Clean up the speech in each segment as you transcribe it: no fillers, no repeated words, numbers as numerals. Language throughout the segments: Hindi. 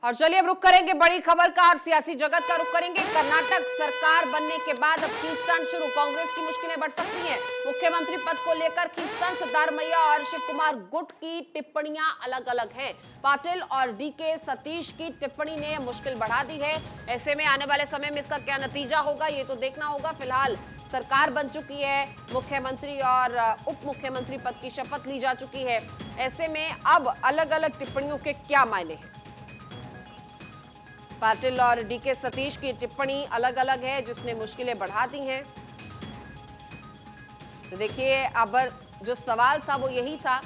और चलिए अब रुक करेंगे बड़ी खबर का और सियासी जगत का रुक करेंगे। कर्नाटक सरकार बनने के बाद अब खींचतान शुरू, कांग्रेस की मुश्किलें बढ़ सकती हैं। मुख्यमंत्री पद को लेकर खींचतान, सिद्धारमैया और शिव कुमार गुट की टिप्पणियां अलग अलग हैं। पाटिल और डीके सतीश की टिप्पणी ने मुश्किल बढ़ा दी है। ऐसे में आने वाले समय में इसका क्या नतीजा होगा ये तो देखना होगा। फिलहाल सरकार बन चुकी है, मुख्यमंत्री और उप मुख्यमंत्री पद की शपथ ली जा चुकी है। ऐसे में अब अलग अलग टिप्पणियों के क्या मायने हैं। पाटिल और डीके सतीश की टिप्पणी अलग अलग है जिसने मुश्किलें बढ़ा दी हैं। तो देखिए अब जो सवाल था वो यही था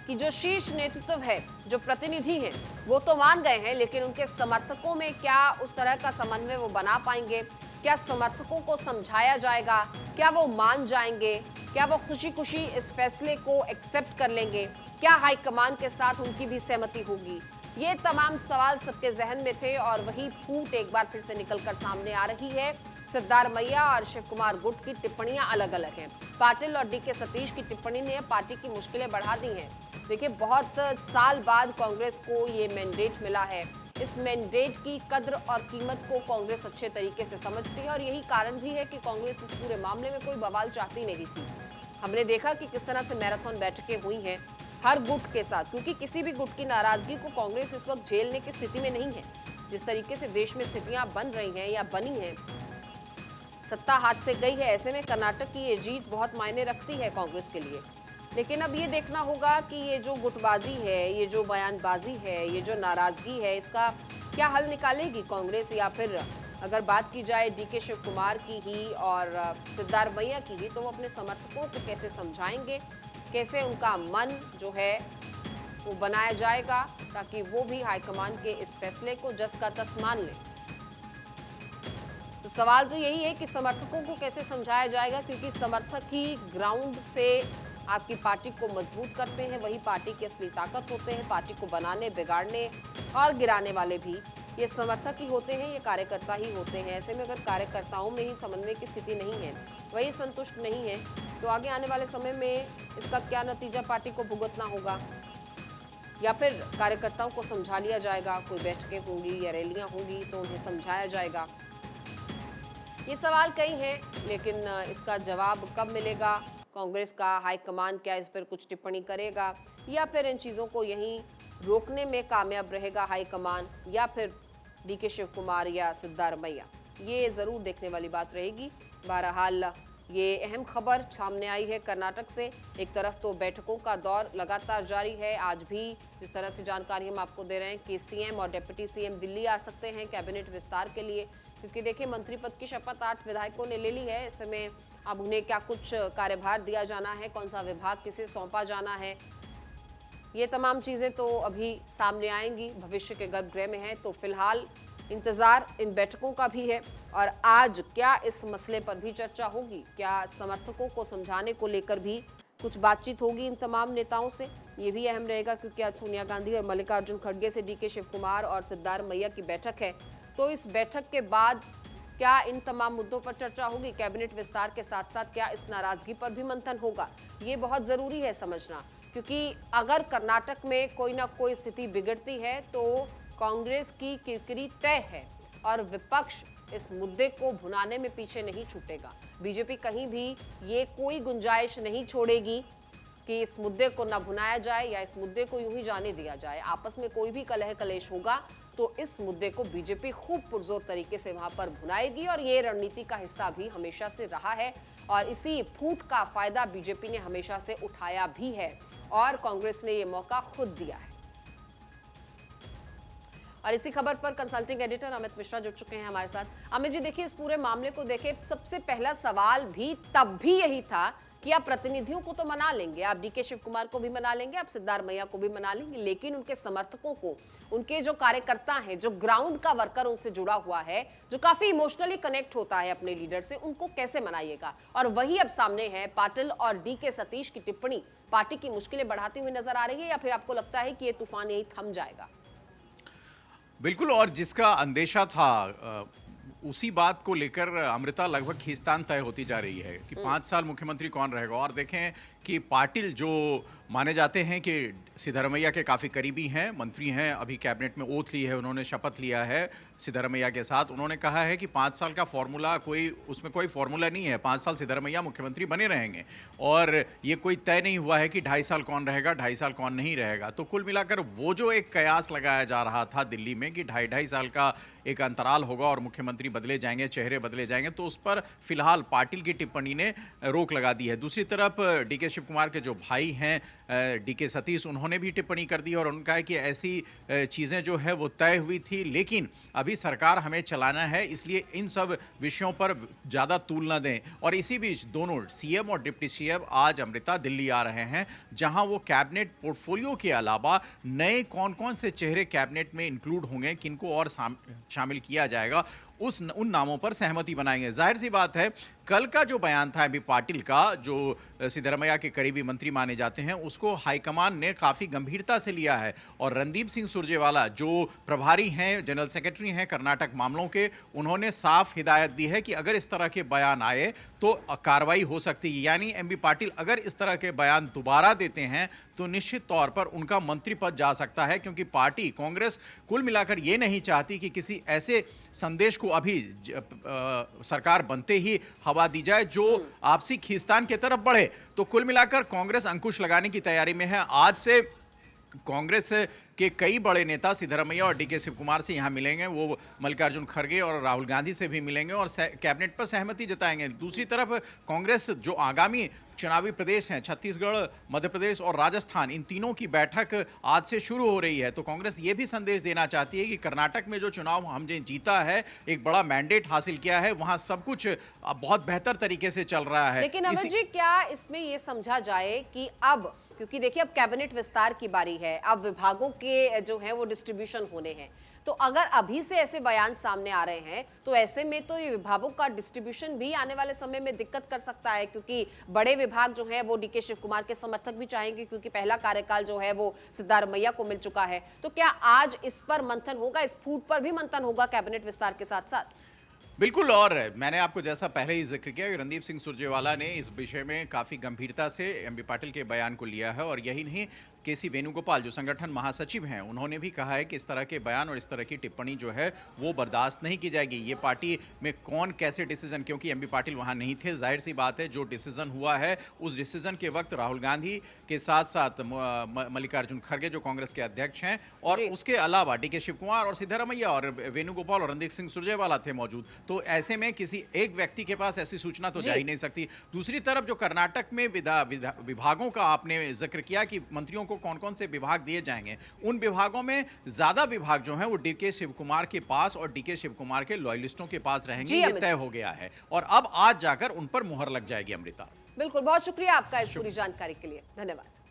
कि जो शीर्ष नेतृत्व है, जो प्रतिनिधि हैं, वो तो मान गए हैं, लेकिन उनके समर्थकों में क्या उस तरह का समन्वय वो बना पाएंगे? क्या समर्थकों को समझाया जाएगा? क्या वो मान जाएंगे? क्या वो खुशी खुशी इस फैसले को एक्सेप्ट कर लेंगे? क्या हाईकमान के साथ उनकी भी सहमति होगी? ये तमाम सवाल सबके जहन में थे और वही फूट एक बार फिर से निकलकर सामने आ रही है। सिद्धारमैया और शिव कुमार गुट की टिप्पणियां अलग अलग हैं। पाटिल और डीके सतीश की टिप्पणी ने पार्टी की मुश्किलें बढ़ा दी हैं। देखिए, बहुत साल बाद कांग्रेस को ये मैंडेट मिला है। इस मैंडेट की कद्र और कीमत को कांग्रेस अच्छे तरीके से समझती है और यही कारण भी है कि कांग्रेस इस पूरे मामले में कोई बवाल चाहती नहीं थी। हमने देखा कि किस तरह से मैराथन बैठकें हुई हैं हर गुट के साथ, क्योंकि किसी भी गुट की नाराजगी को कांग्रेस इस वक्त झेलने की स्थिति में नहीं है। जिस तरीके से देश में स्थितियां बन रही हैं या बनी हैं, सत्ता हाथ से गई है। ऐसे में कर्नाटक की ये जीत बहुत मायने रखती है कांग्रेस के लिए। लेकिन अब ये देखना होगा कि ये जो गुटबाजी है, ये जो बयानबाजी है, ये जो नाराजगी है, इसका क्या हल निकालेगी कांग्रेस? या फिर अगर बात की जाए डीके शिव कुमार की ही और सिद्धारमैया की ही, तो वो अपने समर्थकों को कैसे समझाएंगे, कैसे उनका मन जो है वो बनाया जाएगा ताकि वो भी हाईकमान के इस फैसले को जस का तस मान ले। तो सवाल तो यही है कि समर्थकों को कैसे समझाया जाएगा, क्योंकि समर्थक ही ग्राउंड से आपकी पार्टी को मजबूत करते हैं, वही पार्टी की असली ताकत होते हैं। पार्टी को बनाने, बिगाड़ने और गिराने वाले भी ये समर्थक ही होते हैं, ये कार्यकर्ता ही होते हैं। ऐसे में अगर कार्यकर्ताओं में ही समन्वय की स्थिति नहीं है, वही संतुष्ट नहीं है, तो आगे आने वाले समय में इसका क्या नतीजा पार्टी को भुगतना होगा? या फिर कार्यकर्ताओं को समझा लिया जाएगा, कोई बैठकें होंगी या रैलियां होंगी तो उन्हें समझाया जाएगा? ये सवाल कई हैं, लेकिन इसका जवाब कब मिलेगा? कांग्रेस का हाईकमान क्या इस पर कुछ टिप्पणी करेगा, या फिर इन चीज़ों को यहीं रोकने में कामयाब रहेगा हाईकमान, या फिर डीके शिव कुमार या सिद्धारमैया? ये ज़रूर देखने वाली बात रहेगी। बहरहाल ये अहम खबर सामने आई है कर्नाटक से। एक तरफ तो बैठकों का दौर लगातार जारी है। आज भी जिस तरह से जानकारी हम आपको दे रहे हैं कि सीएम और डिप्टी सीएम दिल्ली आ सकते हैं कैबिनेट विस्तार के लिए, क्योंकि देखिए मंत्री पद की शपथ 8 विधायकों ने ले ली है। इस समय अब उन्हें क्या कुछ कार्यभार दिया जाना है, कौन सा विभाग किसे सौंपा जाना है, ये तमाम चीज़ें तो अभी सामने आएंगी, भविष्य के गर्भगृह में है। तो फिलहाल इंतजार इन बैठकों का भी है। और आज क्या इस मसले पर भी चर्चा होगी? क्या समर्थकों को समझाने को लेकर भी कुछ बातचीत होगी इन तमाम नेताओं से? ये भी अहम रहेगा, क्योंकि आज सोनिया गांधी और मल्लिकार्जुन खड़गे से डीके शिव कुमार और सिद्धारमैया की बैठक है। तो इस बैठक के बाद क्या इन तमाम मुद्दों पर चर्चा होगी? कैबिनेट विस्तार के साथ साथ क्या इस नाराजगी पर भी मंथन होगा? ये बहुत जरूरी है समझना, क्योंकि अगर कर्नाटक में कोई ना कोई स्थिति बिगड़ती है तो कांग्रेस की किरकिरी तय है और विपक्ष इस मुद्दे को भुनाने में पीछे नहीं छूटेगा। बीजेपी कहीं भी ये कोई गुंजाइश नहीं छोड़ेगी कि इस मुद्दे को न भुनाया जाए या इस मुद्दे को यूं ही जाने दिया जाए। आपस में कोई भी कलह कलेश होगा तो इस मुद्दे को बीजेपी खूब पुरजोर तरीके से वहां पर भुनाएगी, और ये रणनीति का हिस्सा भी हमेशा से रहा है और इसी फूट का फायदा बीजेपी ने हमेशा से उठाया भी है और कांग्रेस ने ये मौका खुद दिया है। और इसी खबर पर कंसल्टिंग एडिटर अमित मिश्रा जुड़ चुके हैं हमारे साथ। अमित जी, देखिए इस पूरे मामले को देखें, सबसे पहला सवाल भी तब भी यही था कि आप प्रतिनिधियों को तो मना लेंगे, आप डीके शिव कुमार को भी मना लेंगे, आप सिद्धारमैया को भी मना लेंगे, लेकिन उनके समर्थकों को, उनके जो कार्यकर्ता हैं, जो ग्राउंड का वर्कर उनसे जुड़ा हुआ है, जो काफी इमोशनली कनेक्ट होता है अपने लीडर से, उनको कैसे मनाइएगा? और वही अब सामने है। पाटिल और डीके सतीश की टिप्पणी पार्टी की मुश्किलें बढ़ाती हुई नजर आ रही है, या फिर आपको लगता है कि ये तूफान यही थम जाएगा? बिल्कुल, और जिसका अंदेशा था उसी बात को लेकर अमृता लगभग खींचतान तय होती जा रही है कि 5 साल मुख्यमंत्री कौन रहेगा। और देखें कि पाटिल जो माने जाते हैं कि सिद्धरमैया के काफ़ी करीबी हैं, मंत्री हैं, अभी कैबिनेट में ओथ ली है, उन्होंने शपथ लिया है सिद्धरमैया के साथ। उन्होंने कहा है कि 5 साल का फॉर्मूला उसमें कोई फॉर्मूला नहीं है, 5 साल सिद्धरमैया मुख्यमंत्री बने रहेंगे और ये कोई तय नहीं हुआ है कि 2.5 साल कौन रहेगा, 2.5 साल कौन नहीं रहेगा। तो कुल मिलाकर वो जो एक कयास लगाया जा रहा था दिल्ली में कि 2.5 साल का एक अंतराल होगा और मुख्यमंत्री बदले जाएंगे, चेहरे बदले जाएंगे, तो उस पर फिलहाल पाटिल की टिप्पणी ने रोक लगा दी है। दूसरी तरफ डीके शिव कुमार के जो भाई हैं डीके सतीश, उन्होंने भी टिप्पणी कर दी और उन्होंने कहा कि ऐसी चीज़ें जो है वो तय हुई थी, लेकिन अभी सरकार हमें चलाना है, इसलिए इन सब विषयों पर ज़्यादा तूल न दें। और इसी बीच दोनों सीएम और डिप्टी सीएम आज अमृता दिल्ली आ रहे हैं, जहां वो कैबिनेट पोर्टफोलियो के अलावा नए कौन कौन से चेहरे कैबिनेट में इंक्लूड होंगे, किनको और शामिल किया जाएगा, उन नामों पर सहमति बनाएंगे। जाहिर सी बात है, कल का जो बयान था अभी पाटिल का, जो सिद्धरमैया के करीबी मंत्री माने जाते हैं, उसको हाईकमान ने काफ़ी गंभीरता से लिया है और रणदीप सिंह सुरजेवाला जो प्रभारी हैं, जनरल सेक्रेटरी हैं कर्नाटक मामलों के, उन्होंने साफ हिदायत दी है कि अगर इस तरह के बयान आए तो कार्रवाई हो सकती है। यानी एमबी पाटिल अगर इस तरह के बयान दोबारा देते हैं तो निश्चित तौर पर उनका मंत्री पद जा सकता है, क्योंकि पार्टी कांग्रेस कुल मिलाकर ये नहीं चाहती कि किसी ऐसे संदेश को अभी सरकार बनते ही हवा दी जाए जो आपसी खींचतान की तरफ बढ़े। तो कुल मिलाकर कांग्रेस अंकुश लगाने की तैयारी में है। आज से कांग्रेस के कई बड़े नेता सिद्धरमैया और डीके शिव कुमार से यहाँ मिलेंगे, वो मल्लिकार्जुन खड़गे और राहुल गांधी से भी मिलेंगे और कैबिनेट पर सहमति जताएंगे। दूसरी तरफ कांग्रेस जो आगामी चुनावी प्रदेश हैं, छत्तीसगढ़, मध्य प्रदेश और राजस्थान, इन तीनों की बैठक आज से शुरू हो रही है। तो कांग्रेस ये भी संदेश देना चाहती है कि कर्नाटक में जो चुनाव हमने जीता है, एक बड़ा मैंडेट हासिल किया है, वहां सब कुछ बहुत बेहतर तरीके से चल रहा है। लेकिन अमर जी, क्या इसमें ये समझा जाए कि अब, क्योंकि देखिए अब कैबिनेट विस्तार की बारी है, अब विभागों के जो है वो डिस्ट्रीब्यूशन होने हैं, तो अगर अभी से ऐसे बयान सामने आ रहे हैं तो ऐसे में तो ये विभागों का डिस्ट्रीब्यूशन भी आने वाले समय में दिक्कत कर सकता है, क्योंकि बड़े विभाग जो हैं वो डीके शिव कुमार के समर्थक भी चाहेंगे, क्योंकि पहला कार्यकाल जो है वो सिद्धरमैया को मिल चुका है। तो क्या आज इस पर मंथन होगा, इस फूट पर भी मंथन होगा कैबिनेट विस्तार के साथ साथ? बिल्कुल, और मैंने आपको जैसा पहले ही जिक्र किया कि रणदीप सिंह सुरजेवाला ने इस विषय में काफ़ी गंभीरता से एमबी पाटिल के बयान को लिया है और यही नहीं, केसी वेणुगोपाल जो संगठन महासचिव हैं, उन्होंने भी कहा है कि इस तरह के बयान और इस तरह की टिप्पणी जो है वो बर्दाश्त नहीं की जाएगी। ये पार्टी में कौन कैसे डिसीजन, क्योंकि एमबी पाटिल वहाँ नहीं थे, जाहिर सी बात है जो डिसीजन हुआ है उस डिसीजन के वक्त राहुल गांधी के साथ साथ मल्लिकार्जुन खड़गे जो कांग्रेस के अध्यक्ष हैं और उसके अलावा डीके शिव कुमार और सिद्धरमैया और वेणुगोपाल और रणदीप सिंह सुरजेवाला थे मौजूद। तो ऐसे में किसी एक व्यक्ति के पास ऐसी सूचना तो जा ही नहीं सकती। दूसरी तरफ जो कर्नाटक में विभागों का आपने जिक्र किया कि मंत्रियों कौन कौन से विभाग दिए जाएंगे, उन विभागों में ज्यादा विभाग जो हैं वो डीके शिव कुमार के पास और डीके शिव कुमार के लॉयलिस्टों के पास रहेंगे, ये तय हो गया है और अब आज जाकर उन पर मुहर लग जाएगी। अमृता, बिल्कुल, बहुत शुक्रिया आपका इस पूरी जानकारी के लिए, धन्यवाद।